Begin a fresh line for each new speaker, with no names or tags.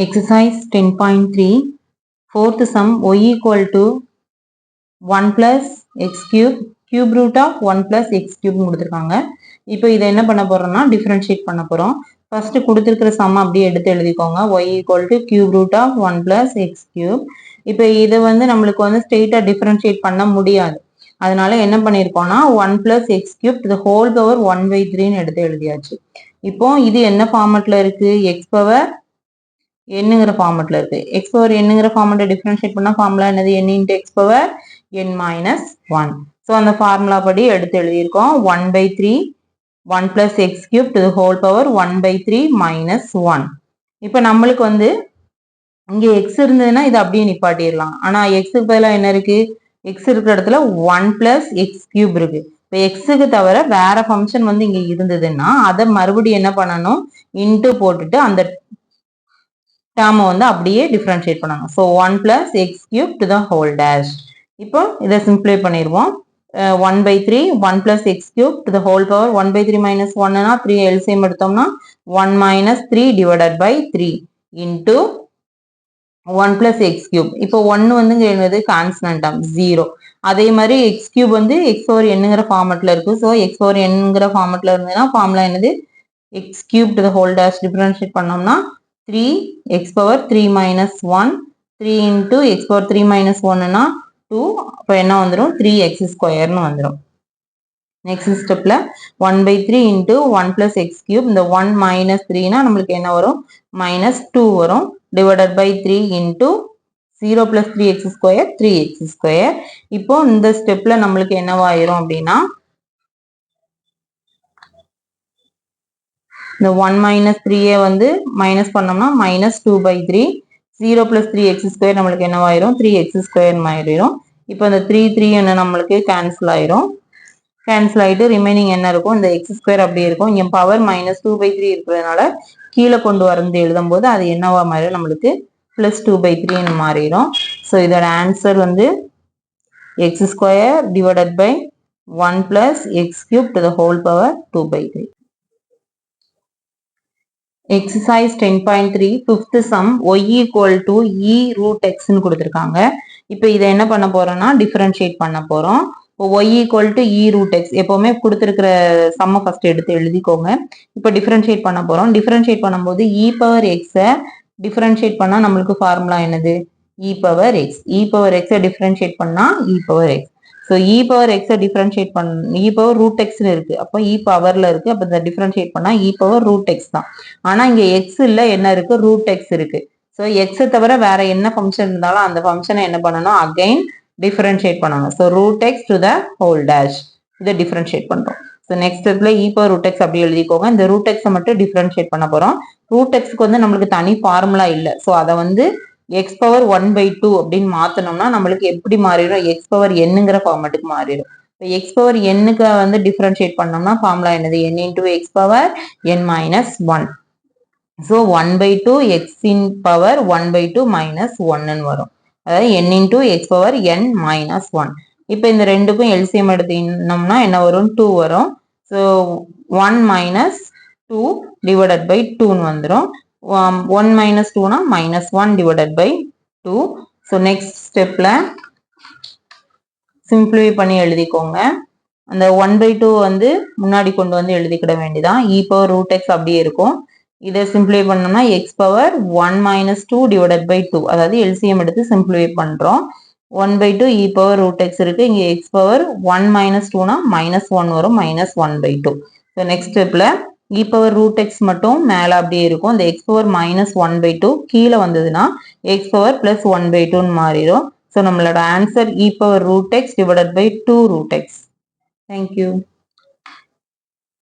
Exercise 10.3 fourth sum y equal to 1 plus x cube cube root of 1 plus x cube கொடுத்திருக்காங்க. இப்போ இதை என்ன பண்ண போறோம்னா differentiate பண்ண போறோம். ஃபர்ஸ்ட் கொடுத்திருக்கிற சம் அப்படியே எடுத்து எழுதிக்கோங்க. y equal to cube root of 1 plus x cube. இப்போ இது நம்மளுக்கு ஸ்ட்ரெயிட்டா differentiate பண்ண முடியாது. அதனால என்ன பண்ணிருக்கோம்னா 1 plus x cube to the whole power 1 by 3 ன்னு எடுத்து எழுதியாச்சு. இப்போ இது என்ன ஃபார்மட்ல இருக்கு? x power என்னங்கிற ஃபார்மட்ல இருக்கு. x power என்னங்கிற ஃபார்மட்டை டிஃபரன்ஷியேட் பண்ணா ஃபார்முலா என்னது? n into x power n minus 1. So அந்த ஃபார்முலா படி எடுத்து எழுதியிருக்கோம். 1 by 3 1 plus x cube to the whole power 1 by 3 minus 1. இப்போ நம்மளுக்கு இங்க x இருந்ததுன்னா இது அப்படியே நிப்பாட்டிடலாம். ஆனா x க்கு பதிலா என்ன இருக்கு? x இருக்கிற இடத்துல 1 plus x cube இருக்கு. இப்போ x-க்கு தவிர வேற ஃபங்க்ஷன் இங்க இருந்ததுன்னா அதை மறுபடியும் என்ன பண்ணணும்? இன்ட்டு போட்டுட்டு அந்த டேர்மை அப்படியே டிஃபரன்ஷியேட் பண்ணணும். So 1 plus x cube to the whole dash. இப்போ இதை சிம்பிளை பண்ணிடுவோம். 1 by 3 1 plus x cube to the whole power 1 by 3 minus 1 னா 3 LCM எடுத்தோம்னா 1 minus 3 divided by 3 into 1 plus x cube. இப்போ 1 என்னது? Constant term 0. அதே மாதிரி x cube x over nங்கிற ஃபார்மட்ல இருக்கு. ஸோ x over nங்கிற ஃபார்மட்ல இருந்ததுன்னா ஃபார்முலா என்னது? x cube to the whole dash differentiate பண்ணோம்னா 3 x power 3 minus 1 3 into x power 3 minus 1 னா 2. அப்போ என்ன வந்துடும்? 3x square னு வந்துடும். நெக்ஸ்ட் ஸ்டெப்ல 1 by 3 into 1 plus x cube. இந்த 1 minus 3 னா நம்மளுக்கு என்ன வரும்? minus 2 வரும். divided by 3 into 0 plus 3x square 3x square. இப்போ இந்த ஸ்டெப்ல நம்மளுக்கு என்னவாயிரும் அப்படின்னா இந்த 1 minus 3 மைனஸ் பண்ணோம்னா minus 2 by 3 0 plus 3x square நம்மளுக்கு என்னவாயிரும்? 3x square ஆயிரும். இப்போ இந்த 3 என்ன நம்மளுக்கு கேன்சல் ஆயிரும். கேன்சல் ஆயிட்டு ரிமைனிங் என்ன இருக்கும்? இந்த x square அப்படியே இருக்கும். இங்க பவர் minus 2 by 3 இருக்கிறதுனால கீழே கொண்டு வந்து எழுதும் போது அது என்னவா மாறிடும்? நம்மளுக்கு plus 2 by 3 மாறிடும். ஸோ இதோட answer x square divided by 1 plus x cube to the whole power 2 by 3. Exercise 10.3 fifth sum y equal to e root x ன்னு கொடுத்திருக்காங்க. இப்போ இதை என்ன பண்ண போறோம்னா டிஃபரன்ஷியேட் பண்ண போறோம். y equal to e root x எப்பவுமே கொடுத்திருக்கிற சம்ம ஃபர்ஸ்ட் எடுத்து எழுதிக்கோங்க. இப்போ டிஃபரன்ஷியேட் பண்ண போறோம். டிஃபரன்ஷியேட் பண்ணும்போது e power x டிஃபரன்ஷியேட் பண்ணா நம்மளுக்கு ஃபார்முலா என்னது? e power x. e power x differentiate பண்ணா e power x. So e power x differentiate பண்ண e power root x இருக்கு. அப்போ e பவர்ல இருக்கு. அப்போ இதை டிஃபரன்ஷியேட் பண்ணா e power root x தான். ஆனா இங்க x இல்ல, என்ன இருக்கு? root x இருக்கு. ஸோ x தவிர வேற என்ன ஃபங்க்ஷன் இருந்தாலும் அந்த ஃபங்க்ஷனை என்ன பண்ணணும்? அகைன் டிஃபரன்ஷியேட் பண்ணணும். So root x to the whole dash இதை டிஃபரன்ஷியேட் பண்றோம். ஸோ நெக்ஸ்ட் ஸ்டெப்ல e power root x அப்படி எழுதிக்கோங்க. இந்த root x மட்டும் டிஃபரன்ஷியேட் பண்ண போறோம். root x நம்மளுக்கு தனி ஃபார்முலா இல்ல. ஸோ அதை x power 1 by 2 அப்படின்னு மாத்தணும்னா நம்மளுக்கு எப்படி மாறிடும்? x power nங்கிற ஃபார்மட்டுக்கு மாறிடும். இப்போ x power nக்கு டிஃபரன்ஷியேட் பண்ணோம்னா ஃபார்முலா என்னது? n into x power n minus 1. So 1 by 2 x in power 1 by 2 minus 1 வரும். அதாவது n into x power n minus 1. இப்போ இந்த ரெண்டுக்கும் LCM எடுத்தீங்கன்னா என்ன வரும்? 2 வரும். ஸோ 1 minus 2 divided by 2 வந்துடும். 1 minus 2 னா minus 1 divided by 2. So next ஸ்டெப்ல சிம்பிளிஃபை பண்ணி எழுதிக்கோங்க. அந்த 1 by 2 முன்னாடி கொண்டு வந்து எழுதிக்கிட வேண்டியதான். e power root x அப்படியே இருக்கும். இதை சிம்பிளிஃபை பண்ணோம்னா x power 1 minus 2 divided by 2. அதாவது LCM எடுத்து சிம்பிளிஃபை பண்றோம். 1 by 2 e power root x இருக்கு. இங்க x power 1 minus 2 னா minus 1 வரும். minus 1 by 2. ஸோ நெக்ஸ்ட் ஸ்டெப்ல e power root x மட்டும் மேல அப்படியே இருக்கும். இந்த x power minus 1 by 2 கீழே வந்ததுன்னா x power plus 1 by 2 மாறிடும். ஸோ நம்மளோட answer e power root x divided by 2 root x. Thank you.